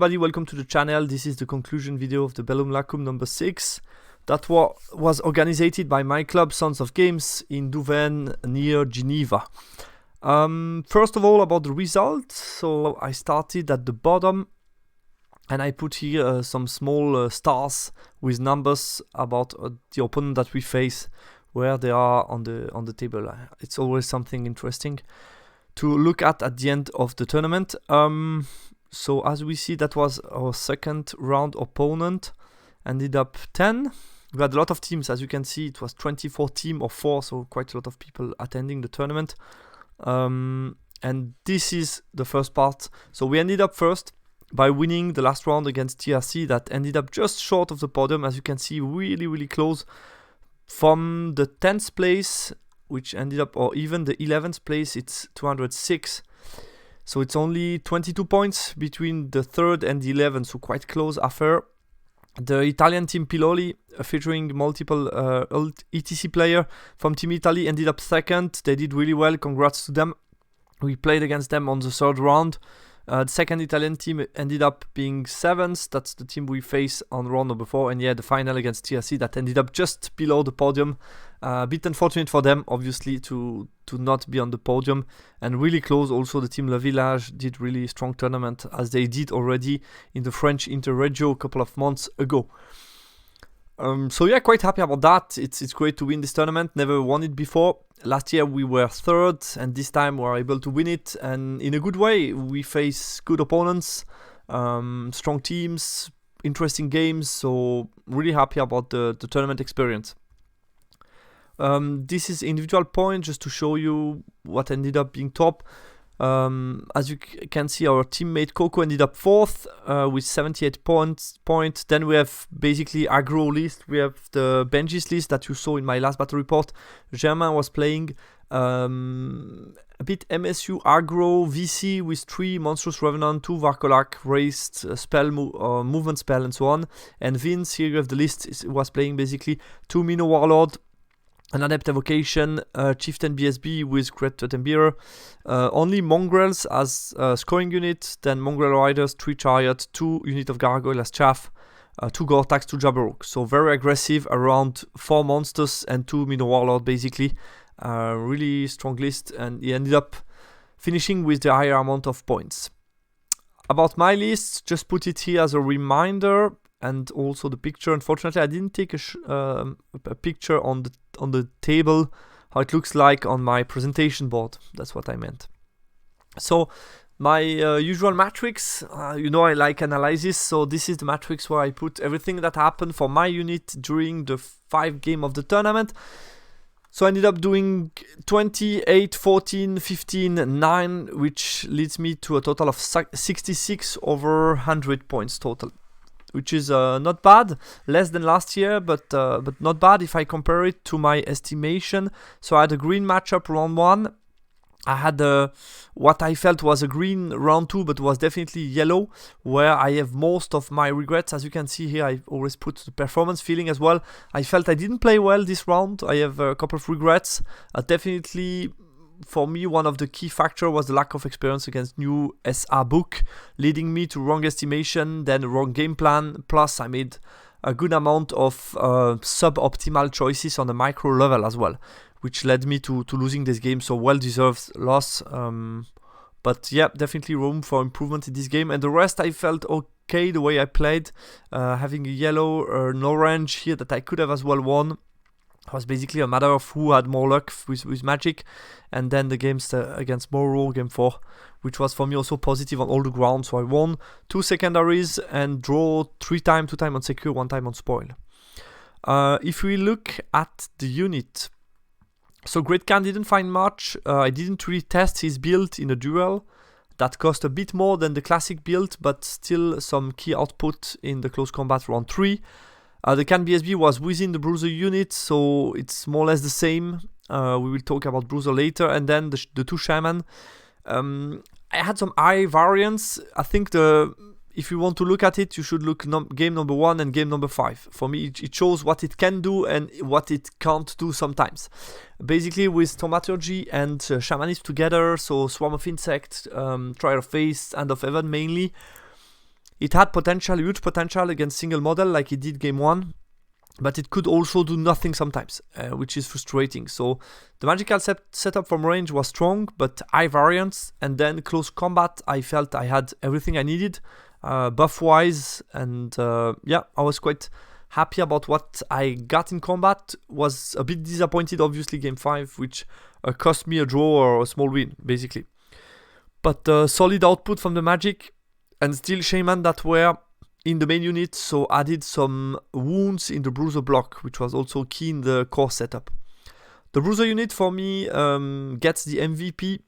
everybody, welcome to the channel. This is the conclusion video of the Bellum Lacum number 6 that was organized by my club Sons of Games in Douvain near Geneva. First of all, about the result. So I started at the bottom and I put here some small stars with numbers about the opponent that we face, where they are on the table. It's always something interesting to look at the end of the tournament. So as we see, that was our second round opponent, ended up 10. We had a lot of teams, as you can see. It was 24 team or 4, so quite a lot of people attending the tournament. And this is the first part. So we ended up first by winning the last round against TRC, that ended up just short of the podium, as you can see, really close. From the 10th place, which ended up, or even the 11th place, it's 206. So it's only 22 points between the 3rd and the 11th, so quite close affair. The Italian team Piloli, featuring multiple old ETC player from Team Italy, ended up 2nd. They did really well, congrats to them. We played against them on the 3rd round. The second Italian team ended up being 7th. That's the team we face on round number 4. And yeah, the final against TRC that ended up just below the podium. A bit unfortunate for them, obviously, to not be on the podium. And really close also, the team Le Village did really strong tournament, as they did already in the French Interregio a couple of months ago. So yeah, quite happy about that. It's great to win this tournament. Never won it before. Last year we were 3rd, and this time we are able to win it, and in a good way. We face good opponents, strong teams, interesting games, so really happy about the tournament experience. This is individual point, just to show you what ended up being top. As you can see, our teammate Coco ended up 4th with 78 points. Then we have basically aggro list. We have the Benji's list that you saw in my last battle report. Germain was playing a bit MSU aggro VC with 3 Monstrous Revenant, 2 Varkolak, raised spell, movement spell, and so on. And Vince, here you have the list, was playing basically 2 Mino Warlord, an Adept Evocation, Chieftain BSB with Great Totem Bearer, only Mongrels as scoring unit, then Mongrel Riders, 3 Chariot, 2 unit of Gargoyle as Chaff, 2 Gortax, 2 Jabberwock. So very aggressive, around 4 monsters and 2 Mino Warlord basically. Really strong list, and he ended up finishing with the higher amount of points. About my list, just put it here as a reminder. And also the picture. Unfortunately, I didn't take a picture on the table, how it looks like on my presentation board. That's what I meant. So my usual matrix, you know I like analysis, so this is the matrix where I put everything that happened for my unit during the 5 game of the tournament. So I ended up doing 28, 14, 15, 9, which leads me to a total of 66 over 100 points total, which is not bad, less than last year, but not bad if I compare it to my estimation. So I had a green matchup round 1. I had what I felt was a green round 2, but was definitely yellow, where I have most of my regrets. As you can see here, I always put the performance feeling as well. I felt I didn't play well this round. I have a couple of regrets. Definitely, for me, one of the key factors was the lack of experience against new SA book, leading me to wrong estimation, then wrong game plan. Plus, I made a good amount of suboptimal choices on the micro level as well, which led me to losing this game. So well-deserved loss. But yeah, definitely room for improvement in this game. And the rest, I felt okay the way I played. Having a yellow or an orange here that I could have as well won. It was basically a matter of who had more luck with Magic. And then the games against Moro, game 4, which was for me also positive on all the grounds. So I won 2 secondaries and draw 3 times, 2 times on secure, 1 time on spoil. If we look at the unit, so Great Khan didn't find much. I didn't really test his build in a duel. That cost a bit more than the classic build, but still some key output in the close combat round 3. The Khan BSB was within the Bruiser unit, so it's more or less the same. We will talk about Bruiser later. And then the 2 Shaman. I had some high variance. I think if you want to look at it, you should look game number 1 and game number 5. For me, it shows what it can do and what it can't do sometimes. Basically, with Thaumaturgy and Shamanism together, so Swarm of Insect, Trial of Faith, Hand of Heaven mainly, It had potential, huge potential against single model like it did game 1, but it could also do nothing sometimes, which is frustrating. So the magical setup from range was strong, but high variance, and then close combat, I felt I had everything I needed, buff-wise, and yeah, I was quite happy about what I got in combat. Was a bit disappointed, obviously, game 5, which cost me a draw or a small win, basically. But solid output from the magic, and still shaman that were in the main unit, so added some wounds in the bruiser block, which was also key in the core setup. The bruiser unit for me gets the MVP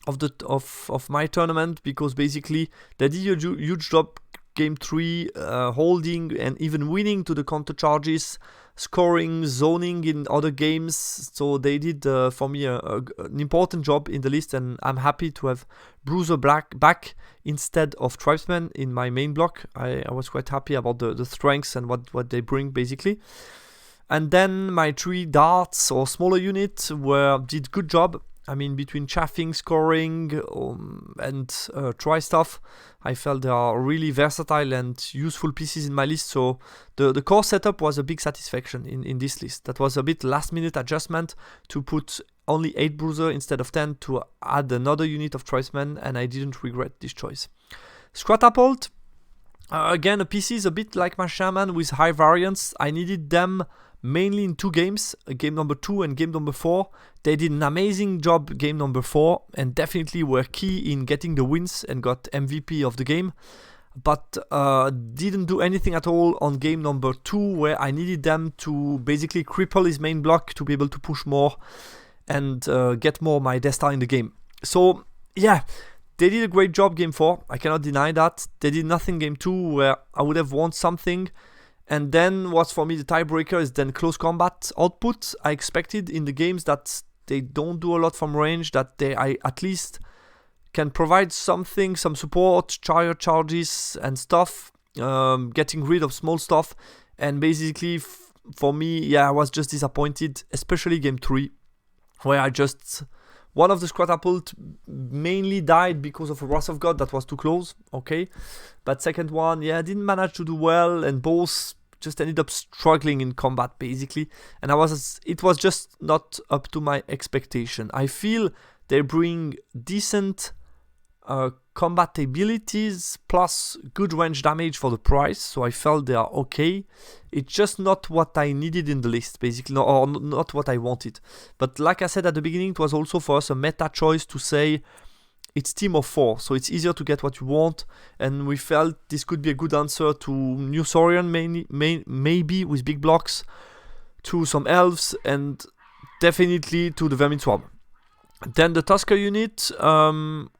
of my tournament, because basically they did a huge job game 3, holding and even winning to the counter charges, scoring, zoning in other games. So they did for me an important job in the list, and I'm happy to have Bruiser back instead of Tribesman in my main block. I was quite happy about the strengths and what they bring, basically. And then my 3 darts or smaller unit did good job. I mean, between chaffing, scoring, and try stuff, I felt they are really versatile and useful pieces in my list. So the core setup was a big satisfaction in this list. That was a bit last minute adjustment to put only 8 bruiser instead of 10 to add another unit of Tribesmen, and I didn't regret this choice. Scratapult, again, a piece a bit like my shaman with high variance. I needed them mainly in 2 games, game number 2 and game number 4. They did an amazing job game number 4 and definitely were key in getting the wins and got MVP of the game, but didn't do anything at all on game number 2, where I needed them to basically cripple his main block to be able to push more and get more my Death Star in the game. So yeah, they did a great job game 4, I cannot deny that. They did nothing game 2, where I would have won something. And then what's for me the tiebreaker is then close combat output. I expected in the games that they don't do a lot from range, that I at least can provide something, some support, chariot charges and stuff, getting rid of small stuff. And basically for me, yeah, I was just disappointed, especially game 3, where one of the Scratapult mainly died because of a Wrath of God that was too close, okay. But second one, yeah, I didn't manage to do well, and both just ended up struggling in combat, basically. And it was just not up to my expectation. I feel they bring decent combat abilities plus good range damage for the price, so I felt they are okay. It's just not what I needed in the list, basically, or not what I wanted. But like I said at the beginning, it was also for us a meta choice to say it's team of 4, so it's easier to get what you want, and we felt this could be a good answer to New Saurian, maybe with big blocks, to some elves, and definitely to the Vermin Swarm. Then the Tusker unit,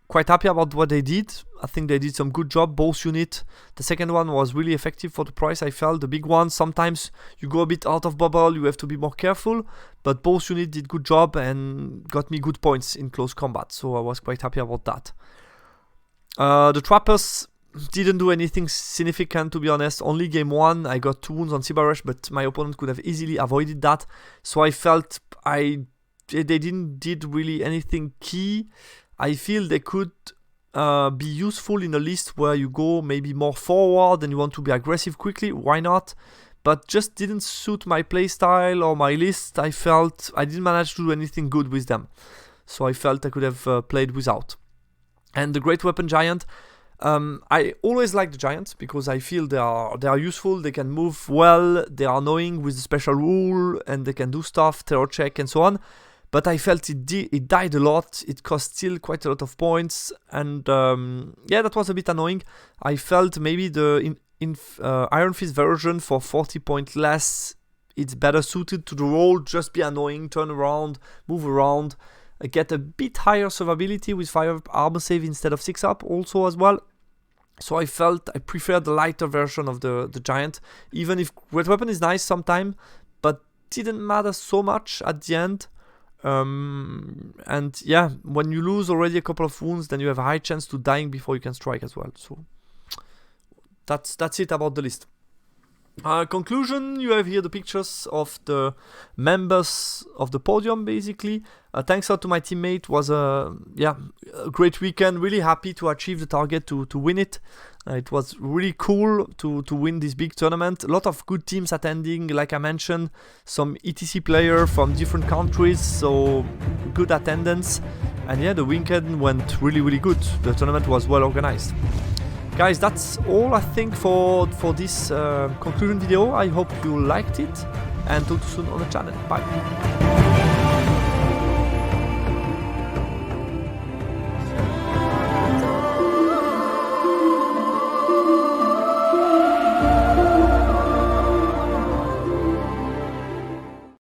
quite happy about what they did. I think they did some good job, both unit. The second one was really effective for the price, I felt. The big one, sometimes you go a bit out of bubble, you have to be more careful, but both unit did good job and got me good points in close combat, so I was quite happy about that. The Trappers didn't do anything significant, to be honest. Only game 1, I got 2 wounds on Cyber but my opponent could have easily avoided that, so I felt they did really anything key. I feel they could be useful in a list where you go maybe more forward and you want to be aggressive quickly, why not? But just didn't suit my playstyle or my list. I felt I didn't manage to do anything good with them, so I felt I could have played without. And the Great Weapon Giant, I always like the Giants because I feel they are useful, they can move well, they are annoying with the special rule, and they can do stuff, terror check and so on. But I felt it died a lot, it cost still quite a lot of points, and yeah, that was a bit annoying. I felt maybe the Iron Fist version for 40 points less, it's better suited to the role, just be annoying, turn around, move around, get a bit higher survivability with 5 armor save instead of 6 up also as well. So I felt I preferred the lighter version of the Giant, even if Great Weapon is nice sometime, but didn't matter so much at the end. And yeah, when you lose already a couple of wounds, then you have a high chance to dying before you can strike as well. So that's it about the list. Conclusion, you have here the pictures of the members of the podium, basically. Thanks out to my teammate, was a great weekend. Really happy to achieve the target to win it. It was really cool to win this big tournament. A lot of good teams attending, like I mentioned, some ETC players from different countries, so good attendance. And yeah, the weekend went really good. The tournament was well organized. Guys, that's all I think for this conclusion video. I hope you liked it, and talk to you soon on the channel. Bye.